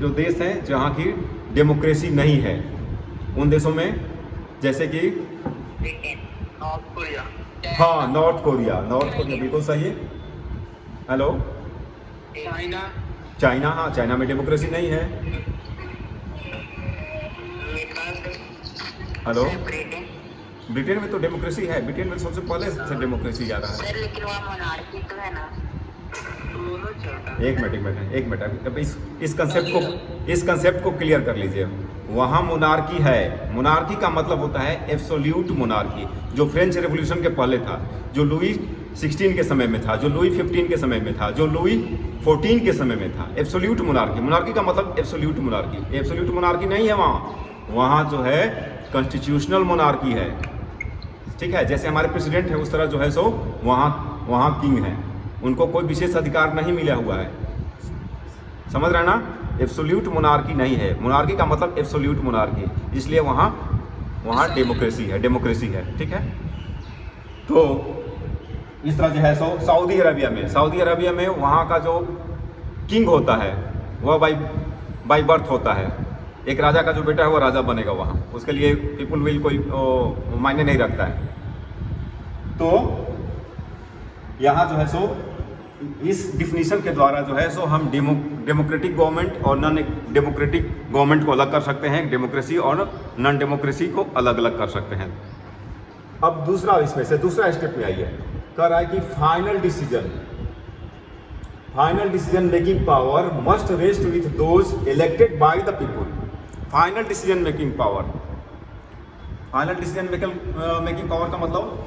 जो देश हैं जहाँ की डेमोक्रेसी नहीं है, उन देशों में जैसे कि नॉर्थ कोरिया। हाँ, नॉर्थ कोरिया बिल्कुल सही है। Hello, China. चाइना, हाँ चाइना में डेमोक्रेसी नहीं है। Hello, Britain. ब्रिटेन में तो डेमोक्रेसी है, ब्रिटेन में सबसे पहले से डेमोक्रेसी आ रहा है। सर लेकिन वहाँ मोनार्की तो है ना। एक मिनट अब इस कंसेप्ट को क्लियर कर लीजिए। वहाँ मोनार्की है, मोनार्की का मतलब होता है एब्सोल्यूट मोनार्की, जो फ्रेंच रेवोल्यूशन के पहले था, जो लुई 16 के समय में था, जो लुई 15 के समय में था, जो लुई 14 के समय में था। एब्सोल्यूट मोनार्की का मतलब एब्सोल्यूट मोनार्की नहीं है वहाँ जो है कॉन्स्टिट्यूशनल मोनार्की है, ठीक है। जैसे हमारे प्रेसिडेंट है उस तरह जो है सो वहाँ किंग है, उनको कोई विशेष अधिकार नहीं मिला हुआ है, समझ रहे ना। एब्सोल्यूट मोनार्की नहीं है, मोनार्की का मतलब एब्सोल्यूट मोनार्की, इसलिए वहाँ डेमोक्रेसी है, ठीक है। तो इस तरह जो है सो सऊदी अरबिया में वहाँ का जो किंग होता है वह बाई बर्थ होता है। एक राजा का जो बेटा है वो राजा बनेगा वहाँ, उसके लिए पीपुल विल कोई मायने नहीं रखता है। तो यहाँ जो है सो इस डिफिनीशन के द्वारा जो है सो हम डेमोक्रेटिक गवर्नमेंट और नॉन डेमोक्रेटिक गवर्नमेंट को अलग कर सकते हैं, डेमोक्रेसी और नॉन डेमोक्रेसी को अलग अलग कर सकते हैं। अब दूसरा स्टेप में आइए, कह रहा है कि final decision making power must rest with those elected by the people. Final decision making power का मतलब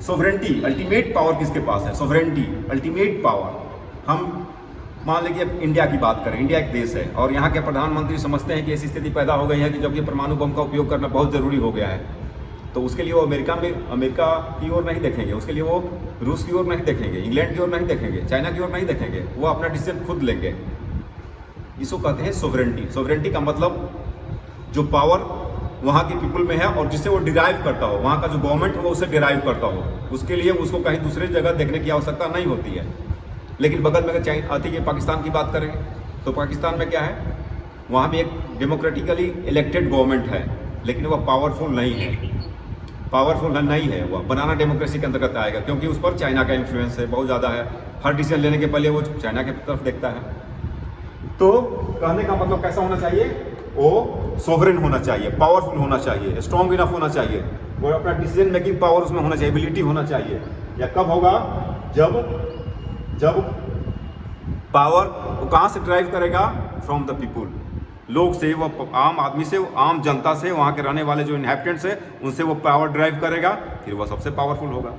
सोवरेंटी अल्टीमेट पावर किसके पास है? Sovereignty ultimate power. हम मान लें कि अब इंडिया की बात करें, इंडिया एक देश है और यहाँ के प्रधानमंत्री समझते हैं कि ऐसी स्थिति पैदा हो गई है कि जब ये परमाणु बम का उपयोग करना बहुत ज़रूरी हो गया है, तो उसके लिए वो अमेरिका की ओर नहीं देखेंगे, उसके लिए वो रूस की ओर नहीं देखेंगे, इंग्लैंड की ओर नहीं देखेंगे, चाइना की ओर नहीं देखेंगे, वो अपना डिसीजन खुद लेंगे। इसको कहते हैं सोवरेंटी का मतलब जो पावर वहाँ के पीपल में है और जिससे वो डिराइव करता हो, वहाँ का जो गवर्नमेंट वो उसे डिराइव करता हो, उसके लिए उसको कहीं दूसरे जगह देखने की आवश्यकता नहीं होती है। लेकिन बगल में अगर आती है पाकिस्तान की बात करें तो पाकिस्तान में क्या है, वहाँ भी एक डेमोक्रेटिकली इलेक्टेड गवर्नमेंट है, लेकिन वह पावरफुल नहीं है, वह बनाना डेमोक्रेसी के अंतर्गत आएगा, क्योंकि उस पर चाइना का इन्फ्लुएंस है, बहुत ज़्यादा है। हर डिसीजन लेने के पहले वो चाइना की तरफ देखता है। तो कहने का मतलब कैसा होना चाहिए, वो सोवरेन होना चाहिए, पावरफुल होना चाहिए, स्ट्रॉन्ग इनफ होना चाहिए, वो अपना डिसीजन मेकिंग पावर उसमें होना चाहिए, एबिलिटी होना चाहिए। या कब होगा, जब पावर वो कहाँ से ड्राइव करेगा, फ्रॉम द पीपुल, लोग से, वो आम आदमी से, आम जनता से, वहाँ के रहने वाले जो इनहैबिटेंट्स है उनसे वो पावर ड्राइव करेगा, फिर वह सबसे पावरफुल होगा।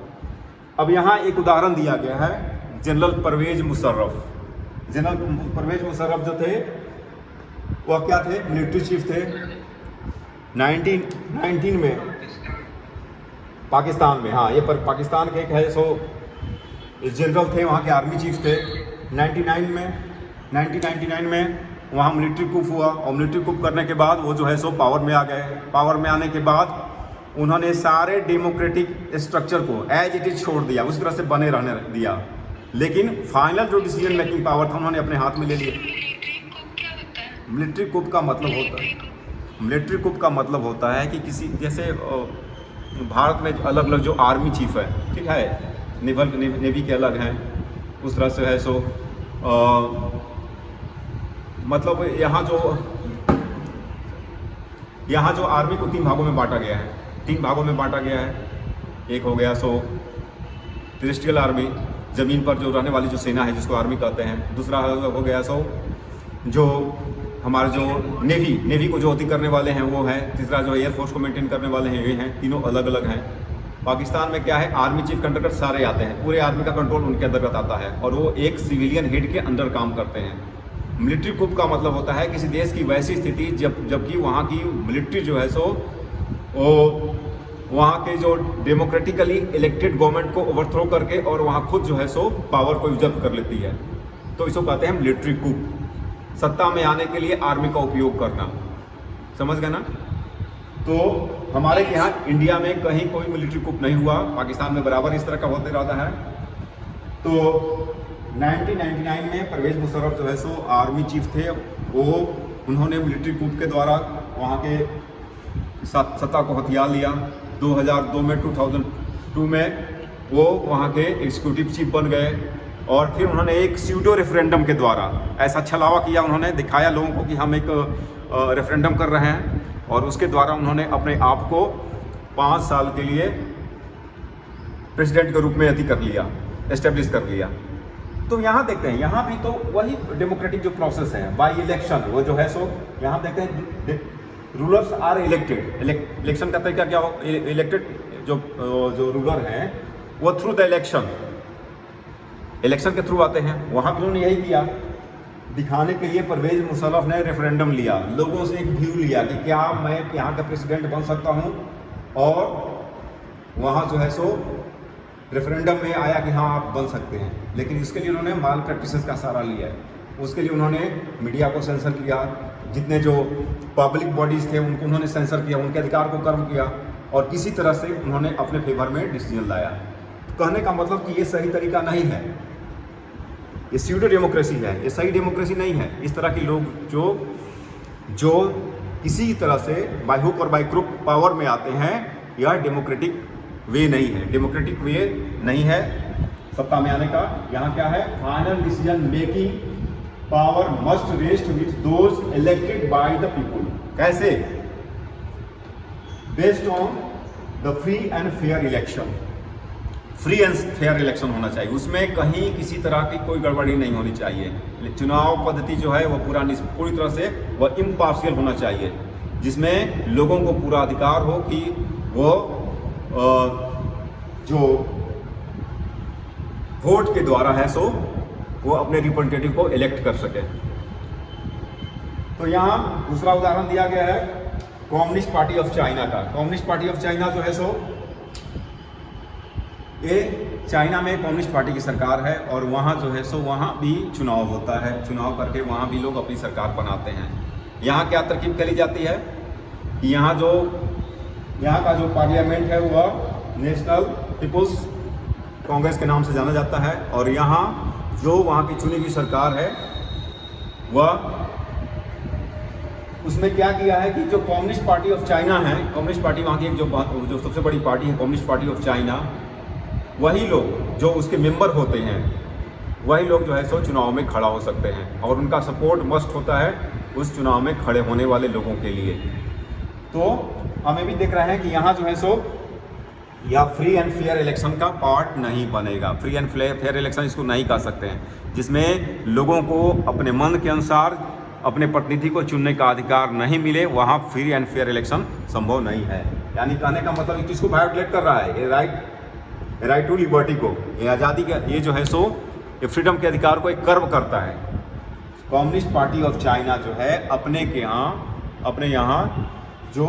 अब यहाँ एक उदाहरण दिया गया है, जनरल परवेज मुशर्रफ जो थे वह क्या थे, मिलिट्री चीफ थे। 1919 में पाकिस्तान में, हाँ ये पर पाकिस्तान के एक है सो जनरल थे, वहाँ के आर्मी चीफ थे। 1999 में वहाँ मिलिट्री कूप हुआ और मिलिट्री कूप करने के बाद वो जो है सो पावर में आ गए। पावर में आने के बाद उन्होंने सारे डेमोक्रेटिक स्ट्रक्चर को एज इट इज छोड़ दिया, उस तरह से बने रहने दिया, लेकिन फाइनल जो डिसीजन मेकिंग पावर था उन्होंने अपने हाथ में ले लिया। मिलिट्री कूप का मतलब होता है कि किसी, जैसे भारत में अलग अलग जो आर्मी चीफ है, ठीक है, नेवी के अलग हैं, उस तरह से है सो मतलब यहाँ जो आर्मी को 3 भागों में बांटा गया है। एक हो गया सो टेरेस्ट्रियल आर्मी, ज़मीन पर जो रहने वाली जो सेना है जिसको आर्मी कहते हैं। दूसरा हो गया सो जो हमारे जो नेवी को जो होती करने वाले हैं वो हैं। तीसरा जो एयरफोर्स को मेंटेन करने वाले हैं ये हैं, तीनों अलग अलग हैं। पाकिस्तान में क्या है, आर्मी चीफ कंडक्टर सारे आते हैं, पूरे आर्मी का कंट्रोल उनके अंतर्गत आता है और वो एक सिविलियन हेड के अंडर काम करते हैं। मिलिट्री कूप का मतलब होता है किसी देश की वैसी स्थिति जबकि वहाँ की मिलिट्री जो है सो वो वहाँ के जो डेमोक्रेटिकली इलेक्टेड गवर्नमेंट को ओवरथ्रो करके और वहाँ खुद जो है सो पावर को यूजअप कर लेती है, तो इसको कहते हैं मिलिट्री कूप। सत्ता में आने के लिए आर्मी का उपयोग करना, समझ गए ना। तो हमारे यहाँ इंडिया में कहीं कोई मिलिट्री कूप नहीं हुआ, पाकिस्तान में बराबर इस तरह का होते रहता है। तो 1999 में परवेज मुशर्रफ जो है सो आर्मी चीफ थे, वो उन्होंने मिलिट्री कूप के द्वारा वहाँ के सत्ता को हथियार लिया। 2002 में 2002 में वो वहाँ के एग्जीक्यूटिव चीफ बन गए और फिर उन्होंने एक स्यूडो रेफरेंडम के द्वारा ऐसा छलावा किया, उन्होंने दिखाया लोगों को कि हम एक रेफरेंडम कर रहे हैं और उसके द्वारा उन्होंने अपने आप को 5 साल के लिए प्रेसिडेंट के रूप में कर लिया, एस्टेब्लिश कर लिया। तो यहाँ देखते हैं, यहाँ भी तो वही डेमोक्रेटिक जो प्रोसेस है बाई इलेक्शन, वो जो है सो यहाँ देखते हैं रूलर्स आर इलेक्टेड। इलेक्शन का तरीका क्या हो, इलेक्टेड जो रूलर हैं वो थ्रू द इलेक्शन के थ्रू आते हैं। वहाँ भी उन्होंने यही किया, दिखाने के लिए परवेज मुशर्रफ ने रेफरेंडम लिया, लोगों से एक व्यू लिया कि क्या मैं यहाँ का प्रेसिडेंट बन सकता हूँ, और वहाँ जो है सो रेफरेंडम में आया कि हाँ आप बन सकते हैं। लेकिन इसके लिए उन्होंने माल प्रैक्टिसेस का सहारा लिया है, उसके लिए उन्होंने मीडिया को सेंसर किया, जितने जो पब्लिक बॉडीज़ थे उनको उन्होंने सेंसर किया, उनके अधिकार को कम किया और किसी तरह से उन्होंने अपने फेवर में डिसीजन लाया। कहने का मतलब कि ये सही तरीका नहीं है, ये स्यूडो डेमोक्रेसी है, ये सही डेमोक्रेसी नहीं है। इस तरह के लोग जो किसी तरह से बाय हुक और बाय क्रुक पावर में आते हैं, यह डेमोक्रेटिक वे नहीं है, डेमोक्रेटिक वे नहीं है सत्ता में आने का। यहाँ क्या है, final decision making power must rest with those elected by the people. कैसे? Based on the free and fair election. Free and fair election होना चाहिए, उसमें कहीं किसी तरह की कोई गड़बड़ी नहीं होनी चाहिए। चुनाव पद्धति जो है वो पूरी तरह से वह इम्पार्शियल होना चाहिए, जिसमें लोगों को पूरा अधिकार हो कि वो जो वोट के द्वारा है सो वो अपने रिप्रेजेंटेटिव को इलेक्ट कर सके। तो यहाँ दूसरा उदाहरण दिया गया है कम्युनिस्ट पार्टी ऑफ चाइना का। कम्युनिस्ट पार्टी ऑफ चाइना जो है सो ये चाइना में कम्युनिस्ट पार्टी की सरकार है और वहाँ जो है सो वहाँ भी चुनाव होता है, चुनाव करके वहाँ भी लोग अपनी सरकार बनाते हैं। यहाँ क्या तरकीब करी जाती है कि यहाँ का जो पार्लियामेंट है वह नेशनल पीपुल्स कांग्रेस के नाम से जाना जाता है और यहाँ जो वहाँ की चुनी हुई सरकार है वह उसमें क्या किया है कि जो कम्युनिस्ट पार्टी ऑफ चाइना है, कम्युनिस्ट पार्टी वहाँ की एक जो सबसे बड़ी पार्टी है कम्युनिस्ट पार्टी ऑफ चाइना, वही लोग जो उसके मेंबर होते हैं वही लोग जो है सो चुनाव में खड़ा हो सकते हैं और उनका सपोर्ट मस्ट होता है उस चुनाव में खड़े होने वाले लोगों के लिए। तो हमें भी देख रहे हैं कि यहाँ जो है सो या फ्री एंड फेयर इलेक्शन का पार्ट नहीं बनेगा। फ्री एंड फेयर इलेक्शन इसको नहीं कह सकते हैं, जिसमें लोगों को अपने मन के अनुसार अपने प्रतिनिधि को चुनने का अधिकार नहीं मिले, वहाँ फ्री एंड फेयर इलेक्शन संभव नहीं है। यानी कहने का मतलब किसको वायोलेट कर रहा है, ये राइट टू लिबर्टी को, ये आज़ादी का, ये जो है सो ये फ्रीडम के अधिकार को एक कर्व करता है। कम्युनिस्ट पार्टी ऑफ चाइना जो है अपने यहाँ जो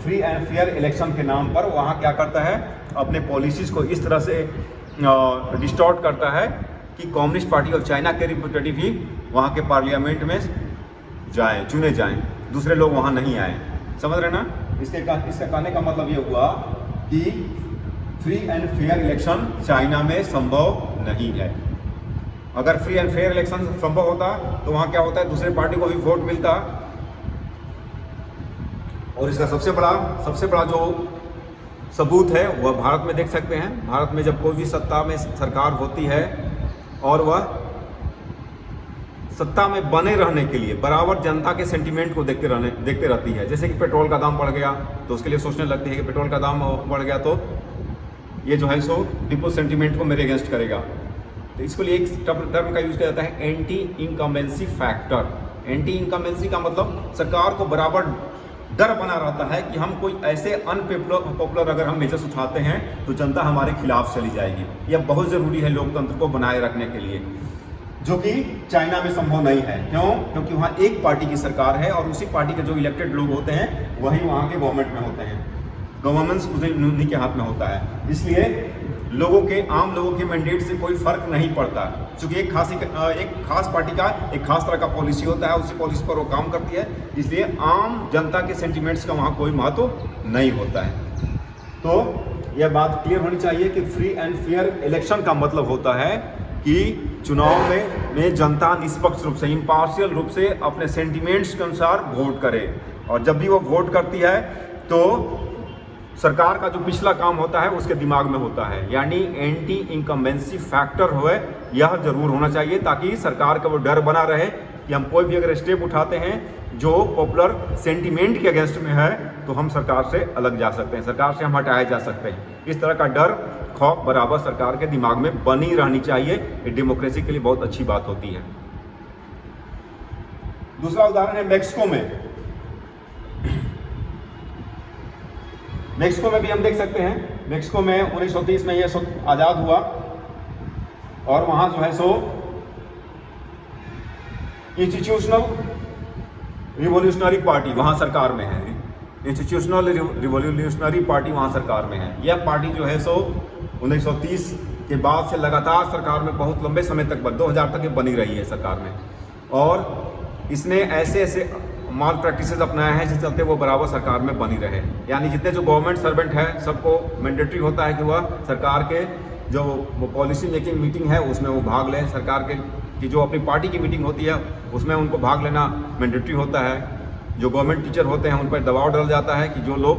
फ्री एंड फेयर इलेक्शन के नाम पर वहाँ क्या करता है, अपने पॉलिसीज़ को इस तरह से डिस्टॉर्ट करता है कि कम्युनिस्ट पार्टी ऑफ चाइना के रिप्रेजेंटेटिव ही वहाँ के पार्लियामेंट में चुने जाएं, दूसरे लोग वहाँ नहीं आए। समझ रहे ना? इसके कहने का मतलब ये हुआ कि free and fair election China में संभव नहीं है। अगर फ्री एंड फेयर इलेक्शन संभव होता तो वहाँ क्या होता है, दूसरे पार्टी को भी वोट मिलता। और इसका सबसे बड़ा जो सबूत है वह भारत में देख सकते हैं। भारत में जब कोई भी सत्ता में सरकार होती है और वह सत्ता में बने रहने के लिए बराबर जनता के सेंटीमेंट को देखते रहती है। जैसे कि पेट्रोल का दाम बढ़ गया तो उसके लिए सोचने लगती है कि पेट्रोल का दाम बढ़ गया तो ये जो है सो पीपल सेंटीमेंट को मेरे अगेंस्ट करेगा। तो इसके लिए एक टर्म का यूज किया जाता है anti incumbency factor. Anti incumbency का मतलब सरकार को बराबर डर बना रहता है कि हम कोई ऐसे अनपॉपुलर अगर हम मेजर्स उठाते हैं तो जनता हमारे खिलाफ चली जाएगी। यह बहुत ज़रूरी है लोकतंत्र को बनाए रखने के लिए, जो कि चाइना में संभव नहीं है। क्यों? क्योंकि वहाँ एक पार्टी की सरकार है और उसी पार्टी के जो इलेक्टेड लोग होते हैं वही वहाँ के गवर्नमेंट में होते हैं, गवर्नेंस उन्हीं के हाथ में होता है। इसलिए आम लोगों के मैंडेट से कोई फर्क नहीं पड़ता, क्योंकि एक खास पार्टी का एक खास तरह का पॉलिसी होता है, उसी पॉलिसी पर वो काम करती है। इसलिए आम जनता के सेंटिमेंट्स का वहाँ कोई महत्व नहीं होता है। तो यह बात क्लियर होनी चाहिए कि फ्री एंड फेयर इलेक्शन का मतलब होता है कि चुनाव में जनता निष्पक्ष रूप से, इम्पार्शियल रूप से अपने सेंटिमेंट्स के अनुसार वोट करे, और जब भी वो वोट करती है तो सरकार का जो पिछला काम होता है उसके दिमाग में होता है, यानी एंटी इनकम्बेंसी फैक्टर होए, यह जरूर होना चाहिए, ताकि सरकार का वो डर बना रहे कि हम कोई भी अगर स्टेप उठाते हैं जो पॉपुलर सेंटिमेंट के अगेंस्ट में है तो हम सरकार से अलग जा सकते हैं, सरकार से हम हटाए जा सकते हैं। इस तरह का डर, खौफ बराबर सरकार के दिमाग में बनी रहनी चाहिए। ये डेमोक्रेसी के लिए बहुत अच्छी बात होती है। दूसरा उदाहरण है मैक्सिको में। मैक्सिको में भी हम देख सकते हैं, मैक्सिको में 1930 में यह आज़ाद हुआ, और वहाँ जो है सो इंस्टीट्यूशनल रिवॉल्यूशनरी पार्टी वहाँ सरकार में है, इंस्टीट्यूशनल रिवॉल्यूशनरी पार्टी वहाँ सरकार में है। यह पार्टी जो है सो 1930 के बाद से लगातार सरकार में बहुत लंबे समय तक 2000 तक ये बनी रही है सरकार में, और इसने ऐसे ऐसे माल प्रैक्टिसेस अपनाया है जिस चलते वो बराबर सरकार में बनी रहे। यानी जितने जो गवर्नमेंट सर्वेंट है सबको मैंडेटरी होता है कि वह सरकार के जो वो पॉलिसी मेकिंग मीटिंग है उसमें वो भाग लें, सरकार के की जो अपनी पार्टी की मीटिंग होती है उसमें उनको भाग लेना मैंडेटरी होता है। जो गवर्नमेंट टीचर होते हैं उन पर दबाव डाला जाता है कि जो लोग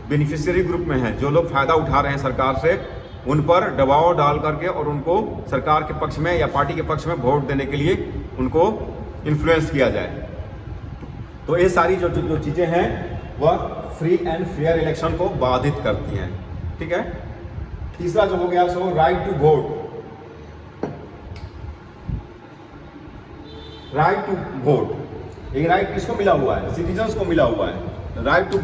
बेनिफिशियरी ग्रुप में हैं, जो लोग फ़ायदा उठा रहे हैं सरकार से, उन पर दबाव डाल करके और उनको सरकार के पक्ष में या पार्टी के पक्ष में वोट देने के लिए उनको इन्फ्लुएंस किया जाए। तो ये सारी जो चीज़ें हैं वह फ्री एंड फेयर इलेक्शन को बाधित करती हैं। ठीक है। तीसरा जो हो गया so right to vote. Right to vote, ये राइट किसको मिला हुआ है? सिटीजन्स को मिला हुआ है। Right to